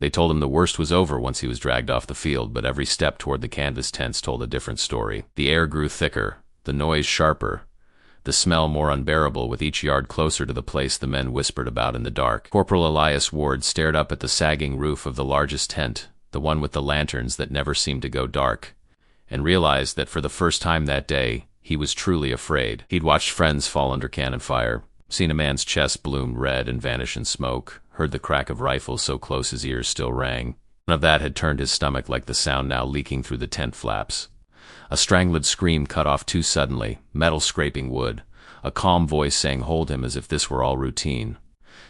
They told him the worst was over once he was dragged off the field, but every step toward the canvas tents told a different story. The air grew thicker, the noise sharper, the smell more unbearable with each yard closer to the place the men whispered about in the dark. Corporal Elias Ward stared up at the sagging roof of the largest tent, the one with the lanterns that never seemed to go dark, and realized that for the first time that day, he was truly afraid. He'd watched friends fall under cannon fire, seen a man's chest bloom red and vanish in smoke, heard the crack of rifles so close his ears still rang. None of that had turned his stomach like the sound now leaking through the tent flaps. A strangled scream cut off too suddenly, metal scraping wood, a calm voice saying hold him as if this were all routine.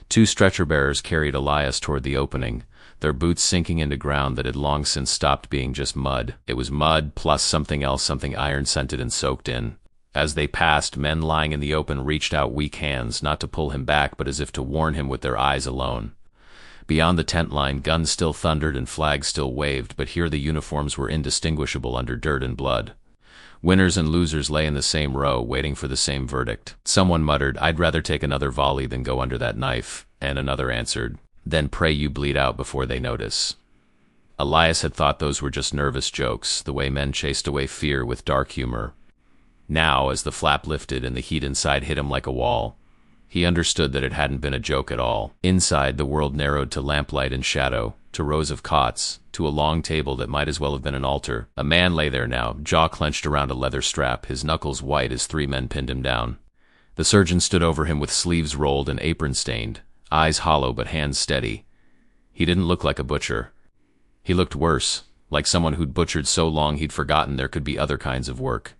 Two stretcher-bearers carried Elias toward the opening, their boots sinking into ground that had long since stopped being just mud. It was mud plus something else, something iron-scented and soaked in. As they passed, men lying in the open reached out weak hands, not to pull him back but as if to warn him with their eyes alone. Beyond the tent line, guns still thundered and flags still waved, but here the uniforms were indistinguishable under dirt and blood. Winners and losers lay in the same row, waiting for the same verdict. Someone muttered, "I'd rather take another volley than go under that knife," and another answered, "Then pray you bleed out before they notice." Elias had thought those were just nervous jokes, the way men chased away fear with dark humor. Now, as the flap lifted and the heat inside hit him like a wall, he understood that it hadn't been a joke at all. Inside, the world narrowed to lamplight and shadow, to rows of cots, to a long table that might as well have been an altar. A man lay there now, jaw clenched around a leather strap, his knuckles white as three men pinned him down. The surgeon stood over him with sleeves rolled and apron stained, eyes hollow but hands steady. He didn't look like a butcher. He looked worse, like someone who'd butchered so long he'd forgotten there could be other kinds of work.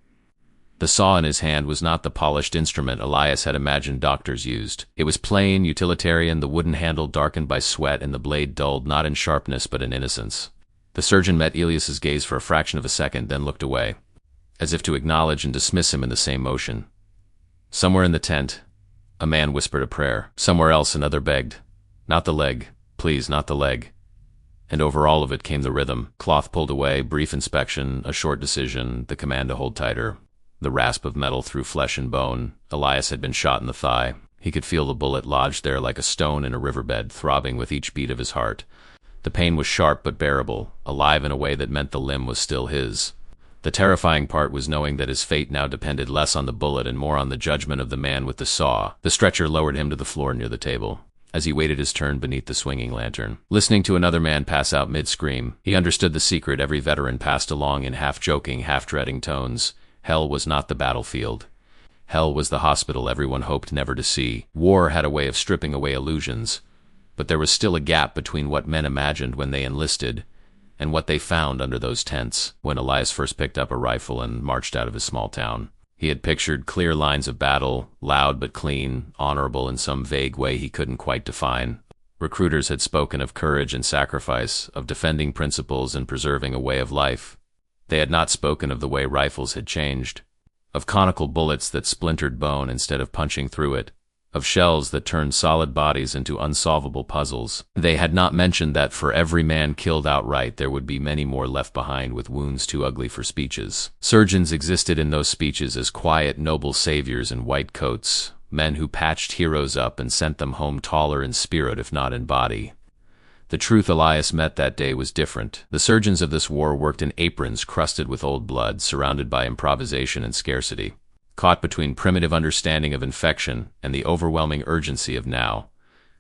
The saw in his hand was not the polished instrument Elias had imagined doctors used. It was plain, utilitarian, the wooden handle darkened by sweat and the blade dulled not in sharpness but in innocence. The surgeon met Elias's gaze for a fraction of a second, then looked away, as if to acknowledge and dismiss him in the same motion. Somewhere in the tent, a man whispered a prayer. Somewhere else another begged, "Not the leg, please, not the leg." And over all of it came the rhythm. Cloth pulled away, brief inspection, a short decision, the command to hold tighter. The rasp of metal through flesh and bone. Elias had been shot in the thigh. He could feel the bullet lodged there like a stone in a riverbed, throbbing with each beat of his heart. The pain was sharp but bearable, alive in a way that meant the limb was still his. The terrifying part was knowing that his fate now depended less on the bullet and more on the judgment of the man with the saw. The stretcher lowered him to the floor near the table, as he waited his turn beneath the swinging lantern. Listening to another man pass out mid-scream, he understood the secret every veteran passed along in half-joking, half-dreading tones. Hell was not the battlefield. Hell was the hospital everyone hoped never to see. War had a way of stripping away illusions, but there was still a gap between what men imagined when they enlisted and what they found under those tents. When Elias first picked up a rifle and marched out of his small town, he had pictured clear lines of battle, loud but clean, honorable in some vague way he couldn't quite define. Recruiters had spoken of courage and sacrifice, of defending principles and preserving a way of life. They had not spoken of the way rifles had changed, of conical bullets that splintered bone instead of punching through it, of shells that turned solid bodies into unsolvable puzzles. They had not mentioned that for every man killed outright there would be many more left behind with wounds too ugly for speeches. Surgeons existed in those speeches as quiet, noble saviors in white coats, men who patched heroes up and sent them home taller in spirit if not in body. The truth Elias met that day was different. The surgeons of this war worked in aprons crusted with old blood, surrounded by improvisation and scarcity. Caught between primitive understanding of infection and the overwhelming urgency of now,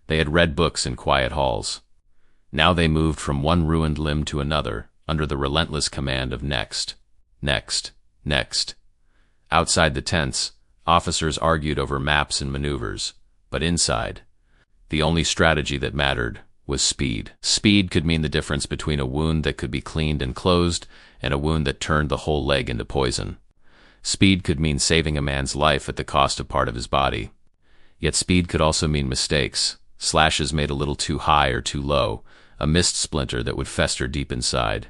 they had read books in quiet halls. Now they moved from one ruined limb to another, under the relentless command of next, next, next. Outside the tents, officers argued over maps and maneuvers, but inside, the only strategy that mattered was speed. Speed could mean the difference between a wound that could be cleaned and closed and a wound that turned the whole leg into poison. Speed could mean saving a man's life at the cost of part of his body. Yet speed could also mean mistakes, slashes made a little too high or too low, a missed splinter that would fester deep inside.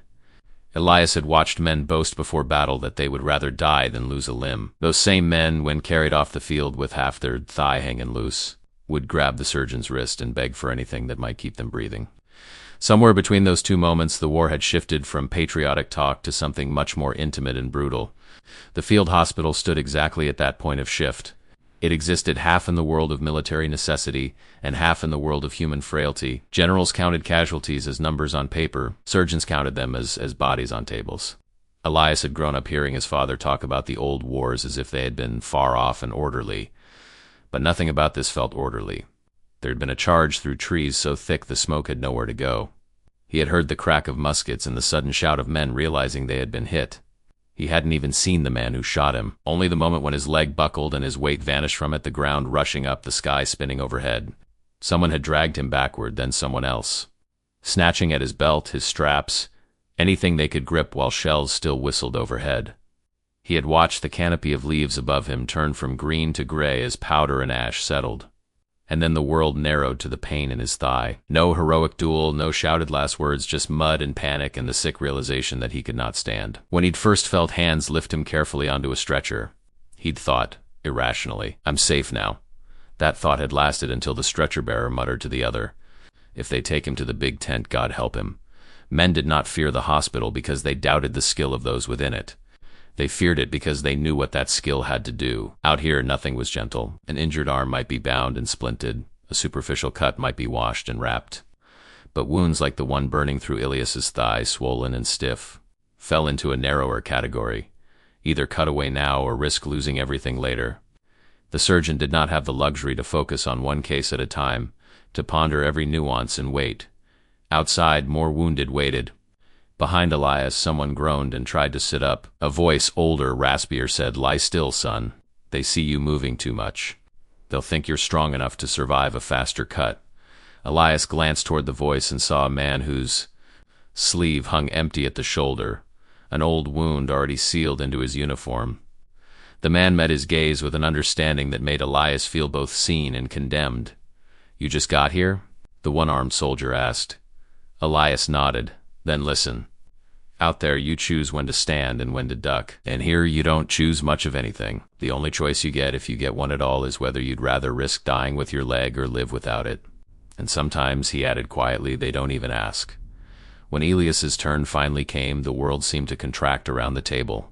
Elias had watched men boast before battle that they would rather die than lose a limb. Those same men, when carried off the field with half their thigh hanging loose, would grab the surgeon's wrist and beg for anything that might keep them breathing. Somewhere between those two moments, the war had shifted from patriotic talk to something much more intimate and brutal. The field hospital stood exactly at that point of shift. It existed half in the world of military necessity and half in the world of human frailty. Generals counted casualties as numbers on paper. Surgeons counted them as bodies on tables. Elias had grown up hearing his father talk about the old wars as if they had been far off and orderly. But nothing about this felt orderly. There had been a charge through trees so thick the smoke had nowhere to go. He had heard the crack of muskets and the sudden shout of men realizing they had been hit. He hadn't even seen the man who shot him, only the moment when his leg buckled and his weight vanished from it, the ground rushing up, the sky spinning overhead. Someone had dragged him backward, then someone else. Snatching at his belt, his straps, anything they could grip while shells still whistled overhead. He had watched the canopy of leaves above him turn from green to gray as powder and ash settled. And then the world narrowed to the pain in his thigh. No heroic duel, no shouted last words, just mud and panic and the sick realization that he could not stand. When he'd first felt hands lift him carefully onto a stretcher, he'd thought, irrationally, "I'm safe now." That thought had lasted until the stretcher-bearer muttered to the other, "If they take him to the big tent, God help him." Men did not fear the hospital because they doubted the skill of those within it. They feared it because they knew what that skill had to do. Out here, nothing was gentle. An injured arm might be bound and splinted. A superficial cut might be washed and wrapped. But wounds like the one burning through Ilias's thigh, swollen and stiff, fell into a narrower category. Either cut away now or risk losing everything later. The surgeon did not have the luxury to focus on one case at a time, to ponder every nuance and wait. Outside, more wounded waited. Behind Elias, someone groaned and tried to sit up. A voice, older, raspier, said, "Lie still, son. They see you moving too much. They'll think you're strong enough to survive a faster cut." Elias glanced toward the voice and saw a man whose sleeve hung empty at the shoulder, an old wound already sealed into his uniform. The man met his gaze with an understanding that made Elias feel both seen and condemned. "You just got here?" the one-armed soldier asked. Elias nodded. "Then listen. Out there, you choose when to stand and when to duck. And here, you don't choose much of anything. The only choice you get, if you get one at all, is whether you'd rather risk dying with your leg or live without it. And sometimes," he added quietly, "they don't even ask." When Elias's turn finally came, the world seemed to contract around the table.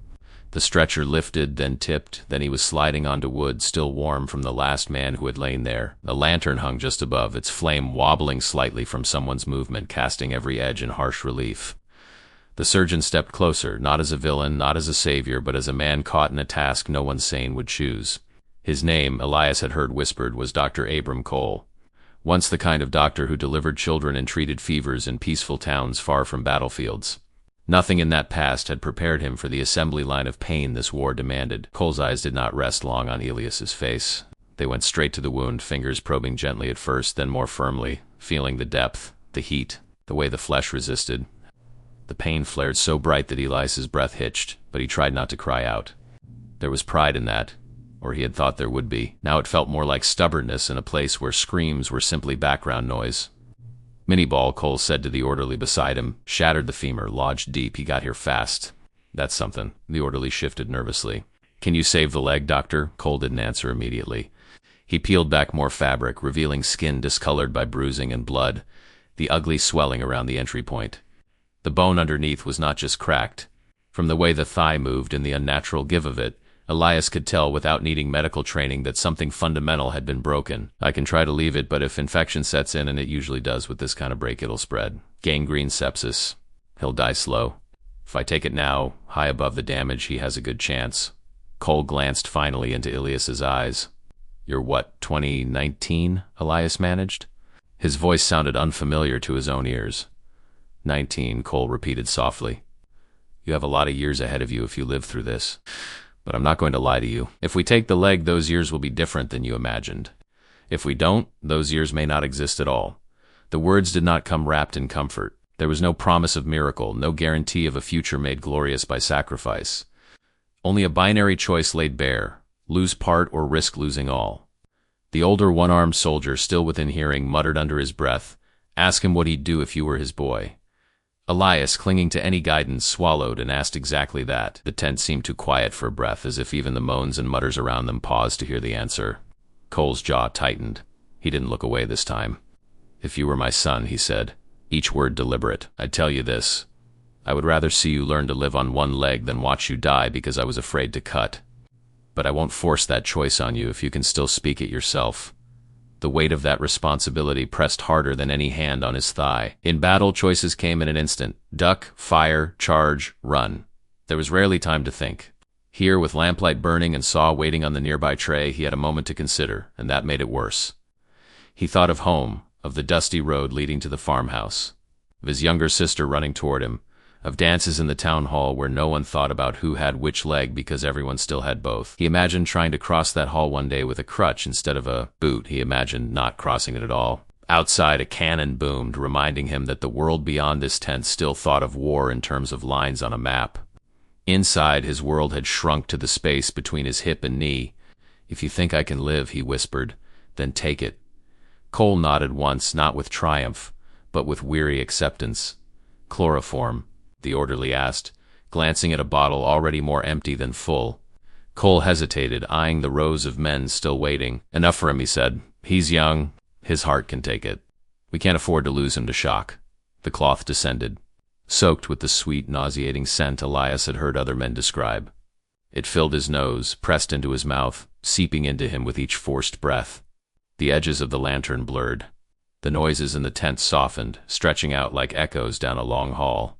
The stretcher lifted, then tipped, then he was sliding onto wood, still warm from the last man who had lain there. A lantern hung just above, its flame wobbling slightly from someone's movement, casting every edge in harsh relief. The surgeon stepped closer, not as a villain, not as a savior, but as a man caught in a task no one sane would choose. His name, Elias had heard whispered, was Dr. Abram Cole. Once the kind of doctor who delivered children and treated fevers in peaceful towns far from battlefields. Nothing in that past had prepared him for the assembly line of pain this war demanded. Cole's eyes did not rest long on Elias's face. They went straight to the wound, fingers probing gently at first, then more firmly, feeling the depth, the heat, the way the flesh resisted. The pain flared so bright that Elias's breath hitched, but he tried not to cry out. There was pride in that, or he had thought there would be. Now it felt more like stubbornness in a place where screams were simply background noise. "Minniball," Cole said to the orderly beside him. "Shattered the femur, lodged deep. He got here fast." "That's something." The orderly shifted nervously. "Can you save the leg, doctor?" Cole didn't answer immediately. He peeled back more fabric, revealing skin discolored by bruising and blood, the ugly swelling around the entry point. The bone underneath was not just cracked. From the way the thigh moved and the unnatural give of it, Elias could tell without needing medical training that something fundamental had been broken. "I can try to leave it, but if infection sets in, and it usually does with this kind of break, it'll spread. Gangrene, sepsis. He'll die slow. If I take it now, high above the damage, he has a good chance." Cole glanced finally into Ilias's eyes. "You're what, 2019?" Elias managed. His voice sounded unfamiliar to his own ears. 19, Cole repeated softly. "You have a lot of years ahead of you if you live through this. But I'm not going to lie to you. If we take the leg, those years will be different than you imagined. If we don't, those years may not exist at all." The words did not come wrapped in comfort. There was no promise of miracle, no guarantee of a future made glorious by sacrifice. Only a binary choice laid bare: lose part or risk losing all. The older one-armed soldier, still within hearing, muttered under his breath, "Ask him what he'd do if you were his boy." Elias, clinging to any guidance, swallowed and asked exactly that. The tent seemed too quiet for a breath, as if even the moans and mutters around them paused to hear the answer. Cole's jaw tightened. He didn't look away this time. "If you were my son," he said, each word deliberate, "I'd tell you this. I would rather see you learn to live on one leg than watch you die because I was afraid to cut." but I won't force that choice on you if you can still speak it yourself. The weight of that responsibility pressed harder than any hand on his thigh. In battle, choices came in an instant. Duck, fire, charge, run. There was rarely time to think. Here, with lamplight burning and saw waiting on the nearby tray, he had a moment to consider, and that made it worse. He thought of home, of the dusty road leading to the farmhouse, of his younger sister running toward him, of dances in the town hall where no one thought about who had which leg because everyone still had both. He imagined trying to cross that hall one day with a crutch instead of a boot. He imagined not crossing it at all. Outside, a cannon boomed, reminding him that the world beyond this tent still thought of war in terms of lines on a map. Inside, his world had shrunk to the space between his hip and knee. "If you think I can live," he whispered, "then take it." Cole nodded once, not with triumph, but with weary acceptance. "Chloroform?" the orderly asked, glancing at a bottle already more empty than full. Cole hesitated, eyeing the rows of men still waiting. "Enough for him," he said. "He's young. His heart can take it. We can't afford to lose him to shock." The cloth descended, soaked with the sweet, nauseating scent Elias had heard other men describe. It filled his nose, pressed into his mouth, seeping into him with each forced breath. The edges of the lantern blurred. The noises in the tent softened, stretching out like echoes down a long hall.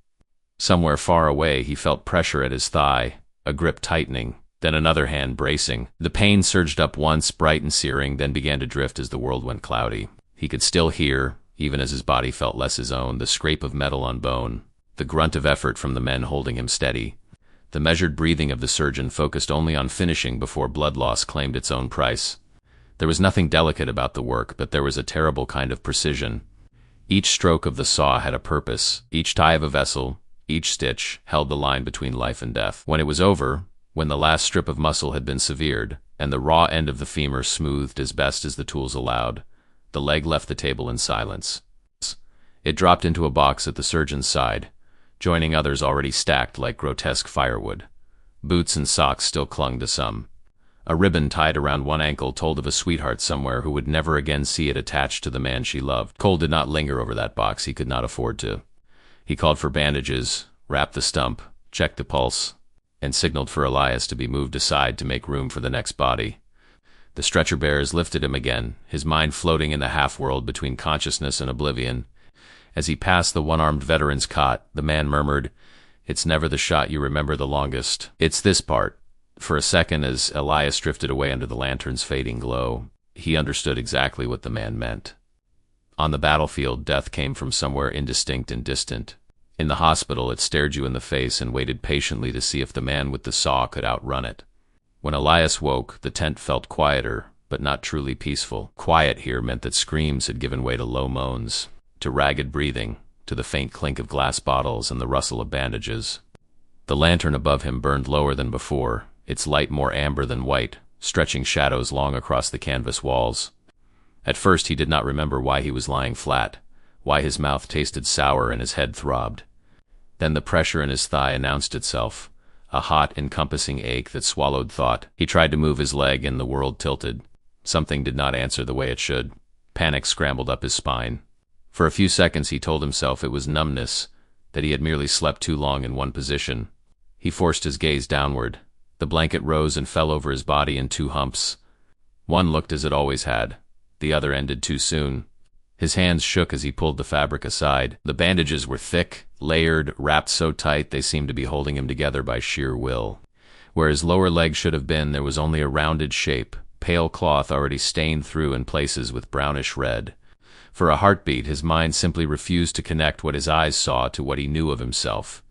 Somewhere far away, he felt pressure at his thigh, a grip tightening, then another hand bracing. The pain surged up once, bright and searing, then began to drift as the world went cloudy. He could still hear, even as his body felt less his own, the scrape of metal on bone, the grunt of effort from the men holding him steady. The measured breathing of the surgeon focused only on finishing before blood loss claimed its own price. There was nothing delicate about the work, but there was a terrible kind of precision. Each stroke of the saw had a purpose. Each tie of a vessel, each stitch, held the line between life and death. When it was over, when the last strip of muscle had been severed, and the raw end of the femur smoothed as best as the tools allowed, the leg left the table in silence. It dropped into a box at the surgeon's side, joining others already stacked like grotesque firewood. Boots and socks still clung to some. A ribbon tied around one ankle told of a sweetheart somewhere who would never again see it attached to the man she loved. Cole did not linger over that box. He could not afford to. He called for bandages, wrapped the stump, checked the pulse, and signaled for Elias to be moved aside to make room for the next body. The stretcher bearers lifted him again, his mind floating in the half-world between consciousness and oblivion. As he passed the one-armed veteran's cot, the man murmured, "It's never the shot you remember the longest. It's this part." For a second, as Elias drifted away under the lantern's fading glow, he understood exactly what the man meant. On the battlefield, death came from somewhere indistinct and distant. In the hospital, it stared you in the face and waited patiently to see if the man with the saw could outrun it. When Elias woke, the tent felt quieter, but not truly peaceful. Quiet here meant that screams had given way to low moans, to ragged breathing, to the faint clink of glass bottles and the rustle of bandages. The lantern above him burned lower than before, its light more amber than white, stretching shadows long across the canvas walls. At first he did not remember why he was lying flat, why his mouth tasted sour and his head throbbed. Then the pressure in his thigh announced itself, a hot, encompassing ache that swallowed thought. He tried to move his leg and the world tilted. Something did not answer the way it should. Panic scrambled up his spine. For a few seconds he told himself it was numbness, that he had merely slept too long in one position. He forced his gaze downward. The blanket rose and fell over his body in two humps. One looked as it always had. The other ended too soon. His hands shook as he pulled the fabric aside. The bandages were thick, layered, wrapped so tight they seemed to be holding him together by sheer will. Where his lower leg should have been, there was only a rounded shape, pale cloth already stained through in places with brownish red. For a heartbeat, his mind simply refused to connect what his eyes saw to what he knew of himself.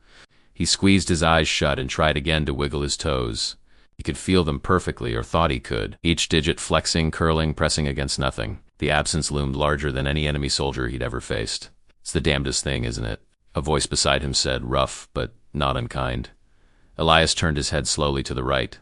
He squeezed his eyes shut and tried again to wiggle his toes. He could feel them perfectly, or thought he could, each digit flexing, curling, pressing against nothing. The absence loomed larger than any enemy soldier he'd ever faced. "It's the damnedest thing, isn't it?" a voice beside him said, rough but not unkind. Elias turned his head slowly to the right.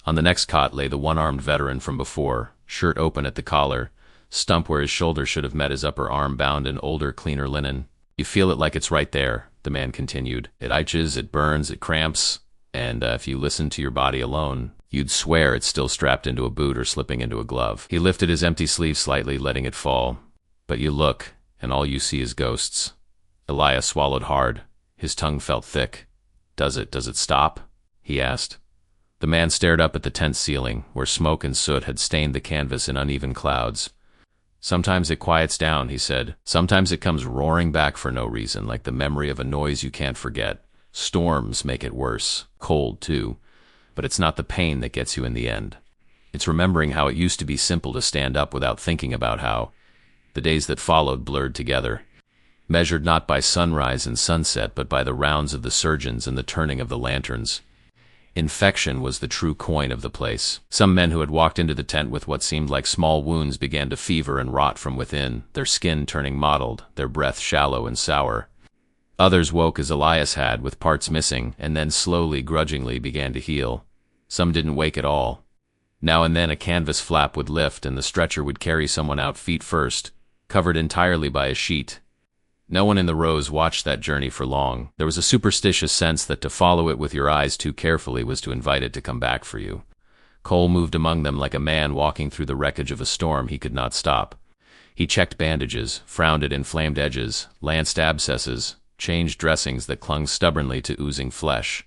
On the next cot lay the one-armed veteran from before, shirt open at the collar, stump where his shoulder should have met his upper arm bound in older, cleaner linen. "You feel it like it's right there," the man continued. "It itches, it burns, it cramps, and if you listen to your body alone, you'd swear it's still strapped into a boot or slipping into a glove." He lifted his empty sleeve slightly, letting it fall. "But you look, and all you see is ghosts." Elias swallowed hard. His tongue felt thick. Does it stop?" he asked. The man stared up at the tent ceiling, where smoke and soot had stained the canvas in uneven clouds. Sometimes it quiets down, he said. Sometimes it comes roaring back for no reason, like the memory of a noise you can't forget. Storms make it worse. Cold, too. But it's not the pain that gets you in the end. It's remembering how it used to be simple to stand up without thinking about how. The days that followed blurred together, measured not by sunrise and sunset, but by the rounds of the surgeons and the turning of the lanterns. Infection was the true coin of the place. Some men who had walked into the tent with what seemed like small wounds began to fever and rot from within, their skin turning mottled, their breath shallow and sour. Others woke as Elias had, with parts missing, and then slowly, grudgingly began to heal. Some didn't wake at all. Now and then a canvas flap would lift and the stretcher would carry someone out feet first, covered entirely by a sheet. No one in the rows watched that journey for long. There was a superstitious sense that to follow it with your eyes too carefully was to invite it to come back for you. Cole moved among them like a man walking through the wreckage of a storm he could not stop. He checked bandages, frowned at inflamed edges, lanced abscesses, changed dressings that clung stubbornly to oozing flesh.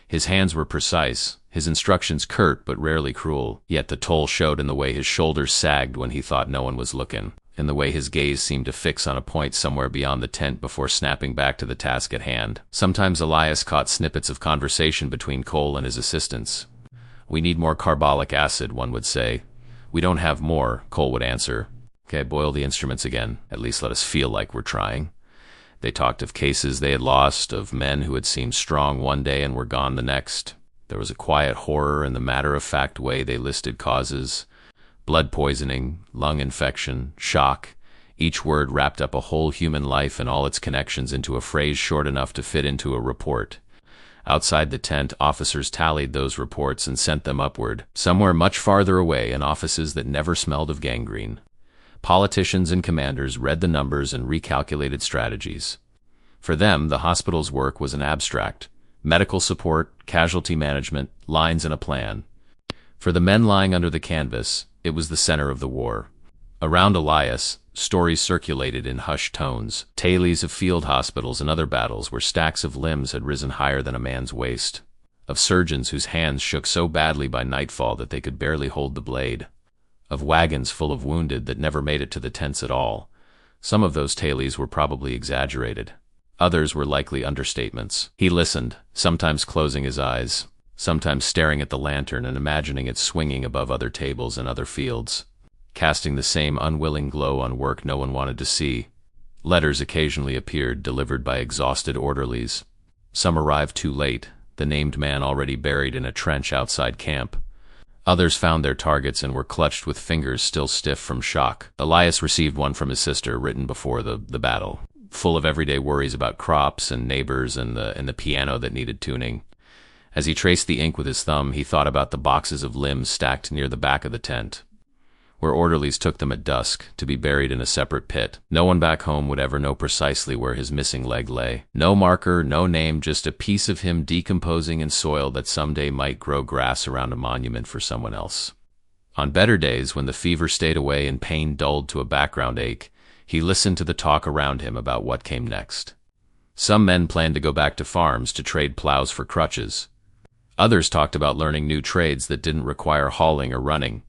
His hands were precise, his instructions curt but rarely cruel, yet the toll showed in the way his shoulders sagged when he thought no one was looking, in the way his gaze seemed to fix on a point somewhere beyond the tent before snapping back to the task at hand. Sometimes Elias caught snippets of conversation between Cole and his assistants. "We need more carbolic acid," one would say. "We don't have more," Cole would answer. "Okay, boil the instruments again. At least let us feel like we're trying." They talked of cases they had lost, of men who had seemed strong one day and were gone the next. There was a quiet horror in the matter-of-fact way they listed causes. Blood poisoning, lung infection, shock. Each word wrapped up a whole human life and all its connections into a phrase short enough to fit into a report. Outside the tent, officers tallied those reports and sent them upward, somewhere much farther away in offices that never smelled of gangrene. Politicians and commanders read the numbers and recalculated strategies. For them, the hospital's work was an abstract. Medical support, casualty management, lines and a plan. For the men lying under the canvas, it was the center of the war. Around Elias, stories circulated in hushed tones, tales of field hospitals and other battles where stacks of limbs had risen higher than a man's waist, of surgeons whose hands shook so badly by nightfall that they could barely hold the blade, of wagons full of wounded that never made it to the tents at all. Some of those tales were probably exaggerated. Others were likely understatements. He listened, sometimes closing his eyes, sometimes staring at the lantern and imagining it swinging above other tables and other fields, casting the same unwilling glow on work no one wanted to see. Letters occasionally appeared, delivered by exhausted orderlies. Some arrived too late, the named man already buried in a trench outside camp. Others found their targets and were clutched with fingers still stiff from shock. Elias received one from his sister, written before the battle, full of everyday worries about crops and neighbors and the piano that needed tuning. As he traced the ink with his thumb, he thought about the boxes of limbs stacked near the back of the tent, where orderlies took them at dusk, to be buried in a separate pit. No one back home would ever know precisely where his missing leg lay. No marker, no name, just a piece of him decomposing in soil that someday might grow grass around a monument for someone else. On better days, when the fever stayed away and pain dulled to a background ache, he listened to the talk around him about what came next. Some men planned to go back to farms to trade plows for crutches. Others talked about learning new trades that didn't require hauling or running.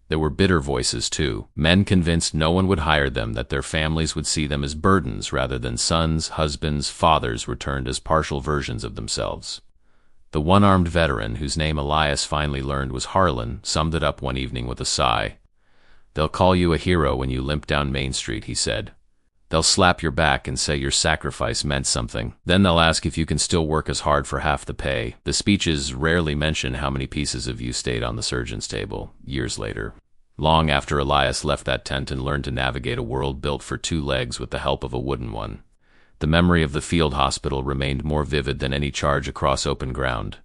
There were bitter voices, too, men convinced no one would hire them, that their families would see them as burdens rather than sons, husbands, fathers returned as partial versions of themselves. The one-armed veteran, whose name Elias finally learned was Harlan, summed it up one evening with a sigh. "They'll call you a hero when you limp down Main Street," he said. "They'll slap your back and say your sacrifice meant something. Then they'll ask if you can still work as hard for half the pay." The speeches rarely mention how many pieces of you stayed on the surgeon's table, years later. Long after Elias left that tent and learned to navigate a world built for two legs with the help of a wooden one, the memory of the field hospital remained more vivid than any charge across open ground.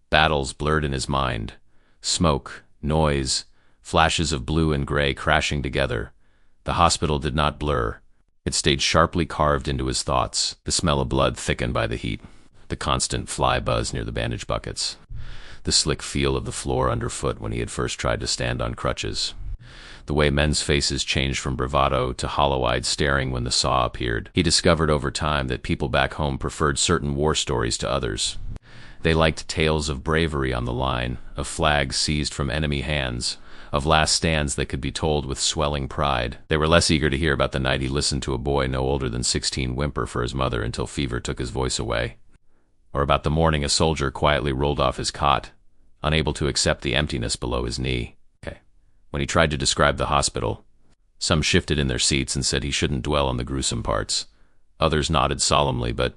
Battles blurred in his mind. Smoke, noise, flashes of blue and gray crashing together. The hospital did not blur. It stayed sharply carved into his thoughts, the smell of blood thickened by the heat, the constant fly buzz near the bandage buckets, the slick feel of the floor underfoot when he had first tried to stand on crutches, the way men's faces changed from bravado to hollow-eyed staring when the saw appeared. He discovered over time that people back home preferred certain war stories to others. They liked tales of bravery on the line, of flags seized from enemy hands, of last stands that could be told with swelling pride. They were less eager to hear about the night he listened to a boy no older than 16 whimper for his mother until fever took his voice away, or about the morning a soldier quietly rolled off his cot, unable to accept the emptiness below his knee. When he tried to describe the hospital, some shifted in their seats and said he shouldn't dwell on the gruesome parts. Others nodded solemnly, but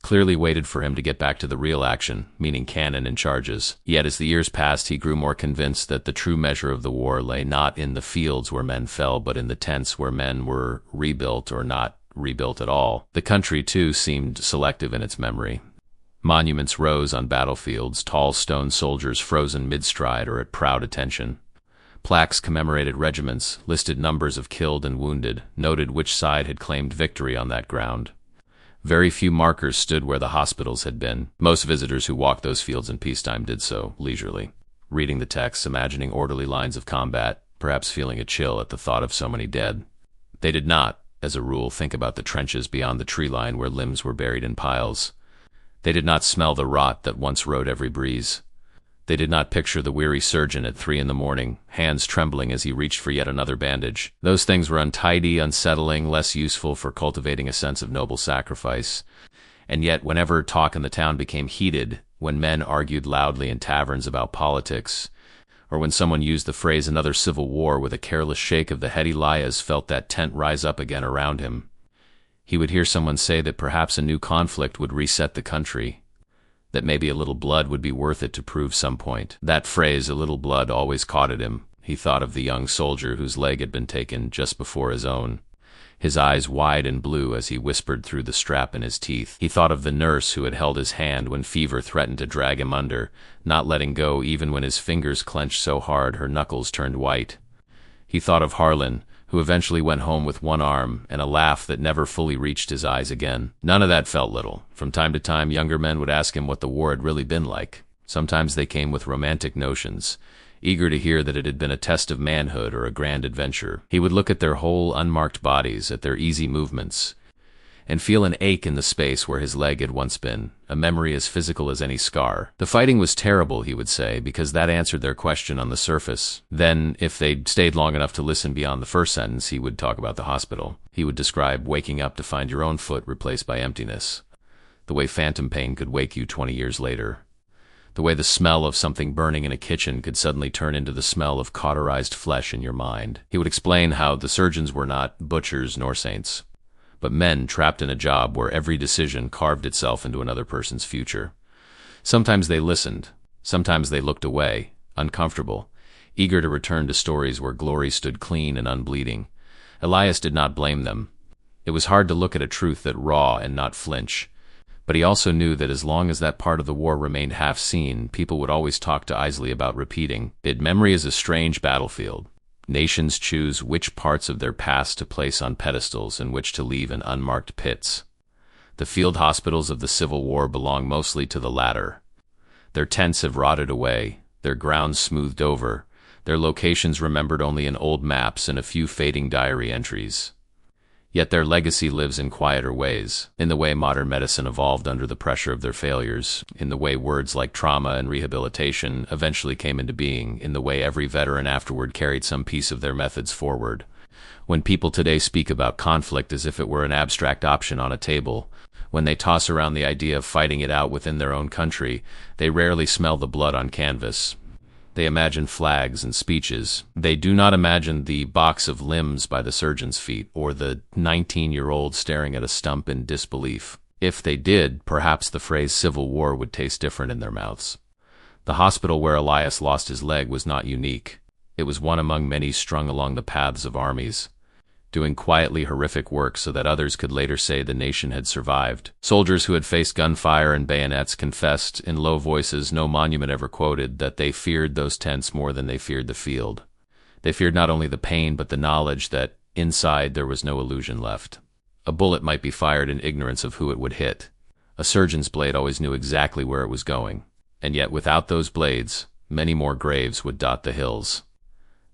clearly waited for him to get back to the real action, meaning cannon and charges. Yet as the years passed, he grew more convinced that the true measure of the war lay not in the fields where men fell, but in the tents where men were rebuilt or not rebuilt at all. The country, too, seemed selective in its memory. Monuments rose on battlefields, tall stone soldiers frozen mid-stride or at proud attention. Plaques commemorated regiments, listed numbers of killed and wounded, noted which side had claimed victory on that ground. Very few markers stood where the hospitals had been. Most visitors who walked those fields in peacetime did so leisurely, reading the texts, imagining orderly lines of combat, perhaps feeling a chill at the thought of so many dead. They did not, as a rule, think about the trenches beyond the tree line where limbs were buried in piles. They did not smell the rot that once rode every breeze. They did not picture the weary surgeon at 3 a.m, hands trembling as he reached for yet another bandage. Those things were untidy, unsettling, less useful for cultivating a sense of noble sacrifice. And yet, whenever talk in the town became heated, when men argued loudly in taverns about politics, or when someone used the phrase another civil war with a careless shake of the head, Elias felt that tent rise up again around him. He would hear someone say that perhaps a new conflict would reset the country, that maybe a little blood would be worth it to prove some point. That phrase, a little blood, always caught at him. He thought of the young soldier whose leg had been taken just before his own, his eyes wide and blue as he whispered through the strap in his teeth. He thought of the nurse who had held his hand when fever threatened to drag him under, not letting go even when his fingers clenched so hard her knuckles turned white. He thought of Harlan, who eventually went home with one arm and a laugh that never fully reached his eyes again. None of that felt little. From time to time, younger men would ask him what the war had really been like. Sometimes they came with romantic notions, eager to hear that it had been a test of manhood or a grand adventure. He would look at their whole unmarked bodies, at their easy movements, and feel an ache in the space where his leg had once been, a memory as physical as any scar. The fighting was terrible, he would say, because that answered their question on the surface. Then, if they'd stayed long enough to listen beyond the first sentence, he would talk about the hospital. He would describe waking up to find your own foot replaced by emptiness, the way phantom pain could wake you 20 years later, the way the smell of something burning in a kitchen could suddenly turn into the smell of cauterized flesh in your mind. He would explain how the surgeons were not butchers nor saints, but men trapped in a job where every decision carved itself into another person's future. Sometimes they listened, sometimes they looked away, uncomfortable, eager to return to stories where glory stood clean and unbleeding. Elias did not blame them. It was hard to look at a truth that raw and not flinch, but he also knew that as long as that part of the war remained half-seen, people would always talk to Isley about repeating it. Memory is a strange battlefield. Nations choose which parts of their past to place on pedestals and which to leave in unmarked pits. The field hospitals of the Civil War belong mostly to the latter. Their tents have rotted away, their grounds smoothed over, their locations remembered only in old maps and a few fading diary entries. Yet their legacy lives in quieter ways, in the way modern medicine evolved under the pressure of their failures, in the way words like trauma and rehabilitation eventually came into being, in the way every veteran afterward carried some piece of their methods forward. When people today speak about conflict as if it were an abstract option on a table, when they toss around the idea of fighting it out within their own country, they rarely smell the blood on canvas. They imagine flags and speeches. They do not imagine the box of limbs by the surgeon's feet, or the 19-year-old staring at a stump in disbelief. If they did, perhaps the phrase Civil War would taste different in their mouths. The hospital where Elias lost his leg was not unique. It was one among many strung along the paths of armies, doing quietly horrific work so that others could later say the nation had survived. Soldiers who had faced gunfire and bayonets confessed, in low voices no monument ever quoted, that they feared those tents more than they feared the field. They feared not only the pain but the knowledge that inside there was no illusion left. A bullet might be fired in ignorance of who it would hit. A surgeon's blade always knew exactly where it was going. And yet without those blades, many more graves would dot the hills.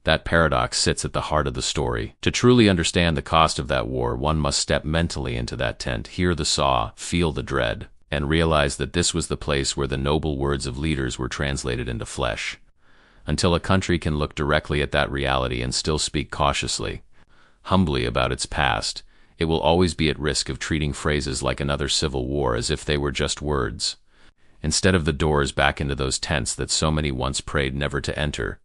That paradox sits at the heart of the story. To truly understand the cost of that war, one must step mentally into that tent, hear the saw, feel the dread. and realized that this was the place where the noble words of leaders were translated into flesh. Until a country can look directly at that reality and still speak cautiously, humbly about its past, it will always be at risk of treating phrases like another civil war as if they were just words, instead of the doors back into those tents that so many once prayed never to enter.